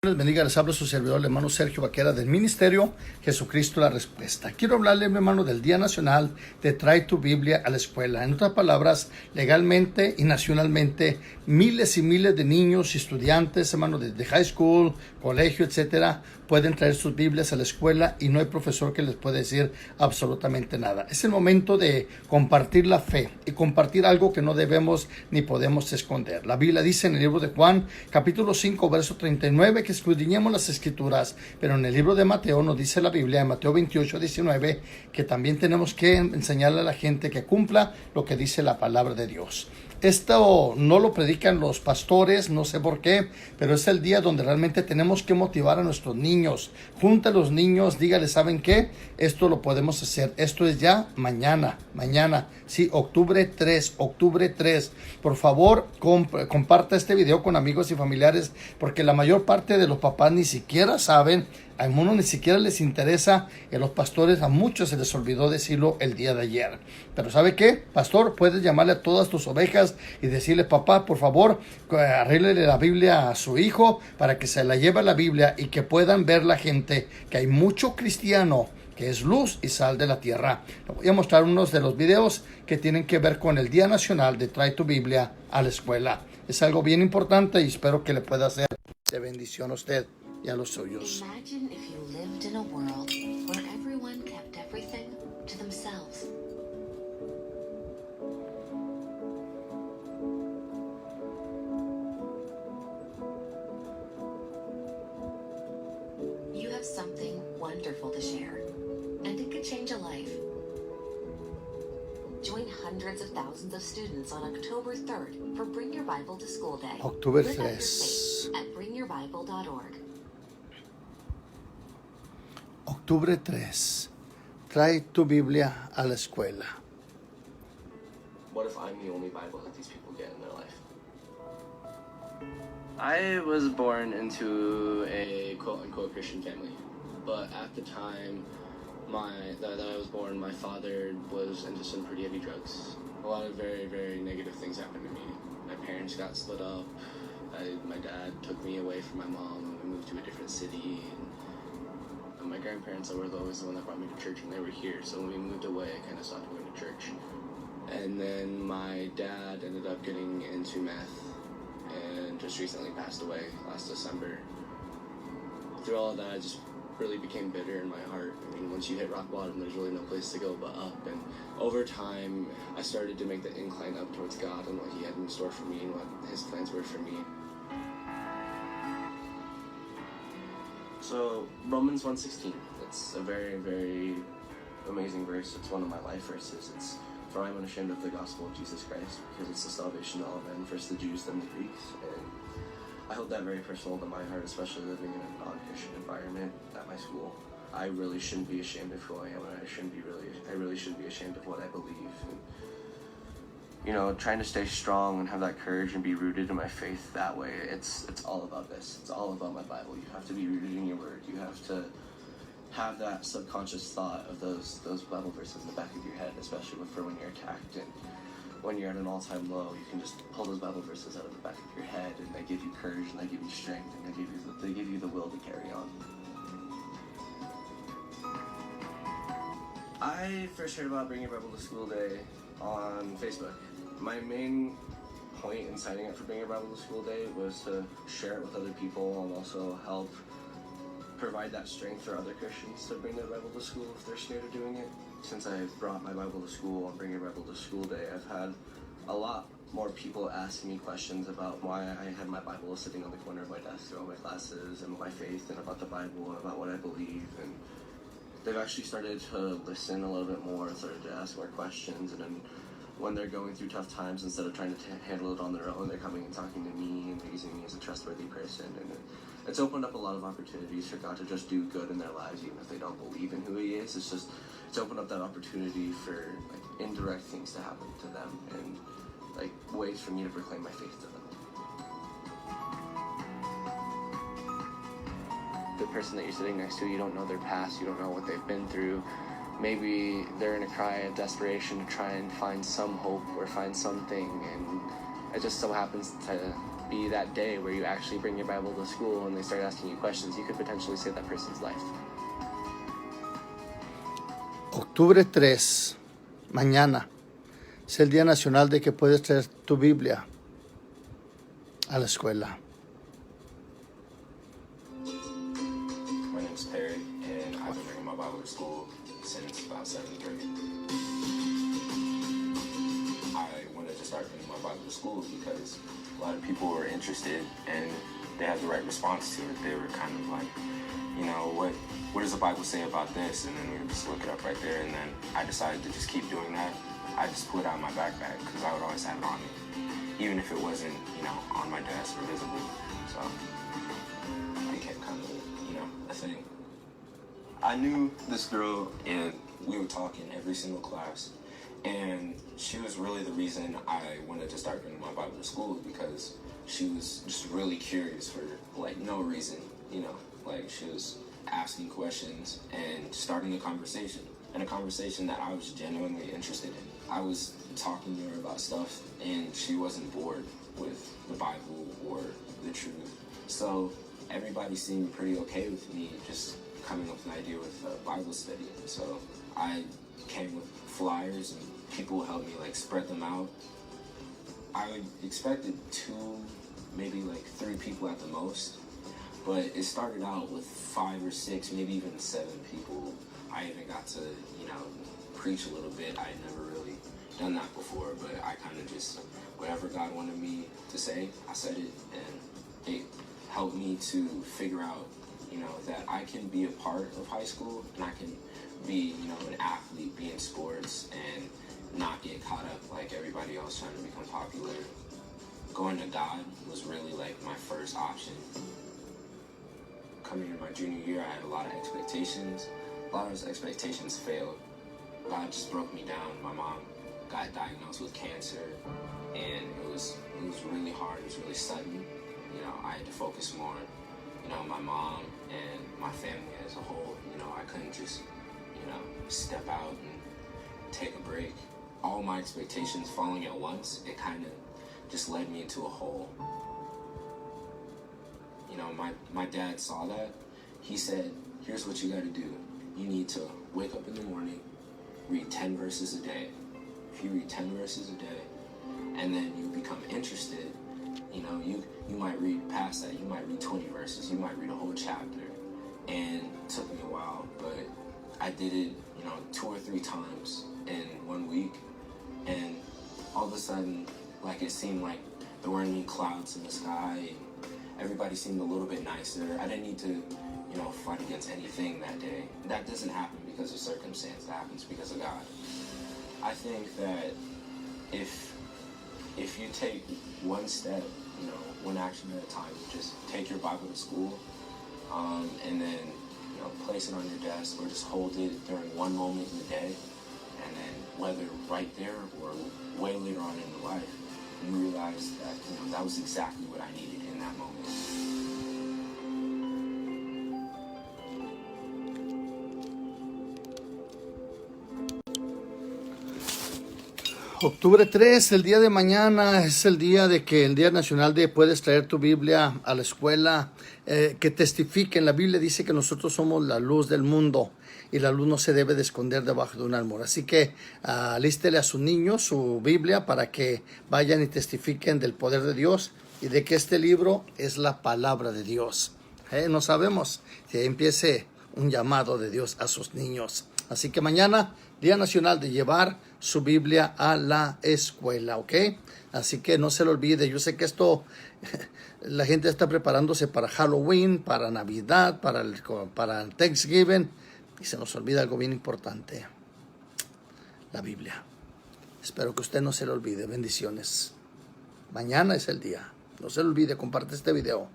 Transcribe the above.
Les bendiga, les habla su servidor, el hermano Sergio Vaquera del Ministerio Jesucristo, la Respuesta. Quiero hablarle, mi hermano, del Día Nacional de Trae tu Biblia a la Escuela. En otras palabras, legalmente y nacionalmente, miles y miles de niños y estudiantes, hermano, de high school, colegio, etcétera, pueden traer sus Biblias a la escuela y no hay profesor que les pueda decir absolutamente nada. Es el momento de compartir la fe y compartir algo que no debemos ni podemos esconder. La Biblia dice en el libro de Juan, capítulo 5, verso 39, que escudriñemos las Escrituras, pero en el libro de Mateo nos dice la Biblia, en Mateo 28, 19, que también tenemos que enseñarle a la gente que cumpla lo que dice la palabra de Dios. Esto no lo predican los pastores, no sé por qué, pero es el día donde realmente tenemos que motivar a nuestros niños. Junta a los niños, dígales, ¿saben qué? Esto lo podemos hacer. Esto es ya mañana, sí, octubre 3. Por favor, comparta este video con amigos y familiares, porque la mayor parte de los papás ni siquiera saben. A algunos ni siquiera les interesa, y a los pastores a muchos se les olvidó decirlo el día de ayer. Pero ¿sabe qué? Pastor, puedes llamarle a todas tus ovejas y decirle, papá, por favor, arréglele la Biblia a su hijo para que se la lleve a la Biblia y que puedan ver la gente que hay mucho cristiano que es luz y sal de la tierra. Le voy a mostrar unos de los videos que tienen que ver con el Día Nacional de Trae tu Biblia a la Escuela. Es algo bien importante y espero que le pueda ser de bendición a usted y a los suyos. Imagine if you lived in a world where everyone kept everything to themselves. You have something wonderful to share, and it could change a life. Join hundreds of thousands of students on October 3rd for Bring Your Bible to School Day. Octubre Live out your 3. faith at bringyourbible.org. Octubre 3. Trae tu Biblia a la escuela. What if I'm the only Bible that these people get in their life? I was born into a quote-unquote Christian family, but at the time that I was born, my father was into some pretty heavy drugs. A lot of very, very negative things happened to me. My parents got split up. My dad took me away from my mom. We moved to a different city. And my grandparents were always the one that brought me to church when they were here. So when we moved away, I kind of stopped going to church. And then my dad ended up getting into meth and just recently passed away last December. Through all of that, I just really became bitter in my heart. I mean, once you hit rock bottom, there's really no place to go but up. And over time, I started to make the incline up towards God and what He had in store for me and what His plans were for me. So Romans 1:16, it's a very, very amazing verse. It's one of my life verses. It's, for I am unashamed of the gospel of Jesus Christ, because it's the salvation of all men, first the Jews, then the Greeks. And I hold that very personal to my heart, especially living in a non-Christian environment at my school. I really shouldn't be ashamed of who I am, and I really shouldn't be ashamed of what I believe. And, you know, trying to stay strong and have that courage and be rooted in my faith that way, it's all about this. It's all about my Bible. You have to be rooted in your word. You have to have that subconscious thought of those Bible verses in the back of your head, especially for when you're attacked and when you're at an all-time low. You can just pull those Bible verses out of the back of your head, and they give you courage, and they give you strength, and they give you the will to carry on. I first heard about Bring Your Bible to School Day on Facebook. My main point in signing up for Bring Your Bible to School Day was to share it with other people and also help provide that strength for other Christians to bring their Bible to school if they're scared of doing it. Since I brought my Bible to school on Bring Your Bible to School Day, I've had a lot more people asking me questions about why I had my Bible sitting on the corner of my desk throughout my classes, and my faith, and about the Bible, and about what I believe. And they've actually started to listen a little bit more, started to ask more questions, and then when they're going through tough times, instead of trying to handle it on their own, they're coming and talking to me and using me as a trustworthy person. And it's opened up a lot of opportunities for God to just do good in their lives, even if they don't believe in who He is. It's opened up that opportunity for like indirect things to happen to them, and like ways for me to proclaim my faith to them. The person that you're sitting next to, you don't know their past, you don't know what they've been through. Maybe they're in a cry of desperation to try and find some hope or find something, and it just so happens to be that day where you actually bring your Bible to school and they start asking you questions, you could potentially save that person's life. Octubre 3, mañana, es el Día Nacional de que puedes traer tu Biblia a la escuela. My name's Perry, and I've been bringing my Bible to school since about 7th grade. I wanted to start bringing my Bible to school because a lot of people were interested and they had the right response to it. They were kind of like, you know, what does the Bible say about this? And then we would just look it up right there, and then I decided to just keep doing that. I just pulled it out of my backpack because I would always have it on me, even if it wasn't, you know, on my desk or visible. So it became kind of, you know, a thing. I knew this girl, and we were talking every single class, and she was really the reason I wanted to start bringing my Bible to school, because she was just really curious for, like, no reason, you know, like, she was asking questions and starting a conversation, and a conversation that I was genuinely interested in. I was talking to her about stuff, and she wasn't bored with the Bible or the truth. So everybody seemed pretty okay with me just coming up with an idea with Bible study. So I came with flyers, and people helped me like spread them out. I expected 2, maybe like 3 people at the most, but it started out with 5 or 6, maybe even 7 people. I even got to, you know, preach a little bit. I had never really done that before, but I kind of just, whatever God wanted me to say, I said it, and it helped me to figure out, you know, that I can be a part of high school, and I can be, you know, an athlete, be in sports, and not get caught up like everybody else trying to become popular. Going to God was really like my first option. Coming in my junior year, I had a lot of expectations. A lot of those expectations failed. God just broke me down. My mom got diagnosed with cancer, and it was really hard. It was really sudden. You know, I had to focus more on, you know, my mom and my family as a whole. You know, I couldn't just, you know, step out and take a break. All my expectations falling at once, it kind of just led me into a hole. You know, my dad saw that. He said, here's what you got to do. You need to wake up in the morning, read 10 verses a day. If you read 10 verses a day, and then you become interested, you know, you might read past that. You might read 20 verses. You might read a whole chapter. And it took me a while, but I did it, you know, 2 or 3 times in 1 week. And all of a sudden, like, it seemed like there weren't any clouds in the sky. Everybody seemed a little bit nicer. I didn't need to, you know, fight against anything that day. That doesn't happen because of circumstance. That happens because of God. I think that if you take one step, you know, one action at a time, just take your Bible to school, and then, you know, place it on your desk, or just hold it during one moment in the day, and then whether right there or way later on in your life, you realize that, you know, that was exactly what I needed in that moment. Octubre 3, el día de mañana, es el día de que el Día Nacional de puedes traer tu Biblia a la escuela, que testifiquen. La Biblia dice que nosotros somos la luz del mundo y la luz no se debe de esconder debajo de un almohada. Así que alístele a sus niños su Biblia para que vayan y testifiquen del poder de Dios y de que este libro es la palabra de Dios. No sabemos si empiece un llamado de Dios a sus niños. Así que mañana, Día Nacional de llevar su Biblia a la escuela, ¿ok? Así que no se lo olvide. Yo sé que esto, la gente está preparándose para Halloween, para Navidad, para Thanksgiving, y se nos olvida algo bien importante, la Biblia. Espero que usted no se lo olvide. Bendiciones. Mañana es el día. No se lo olvide, comparte este video.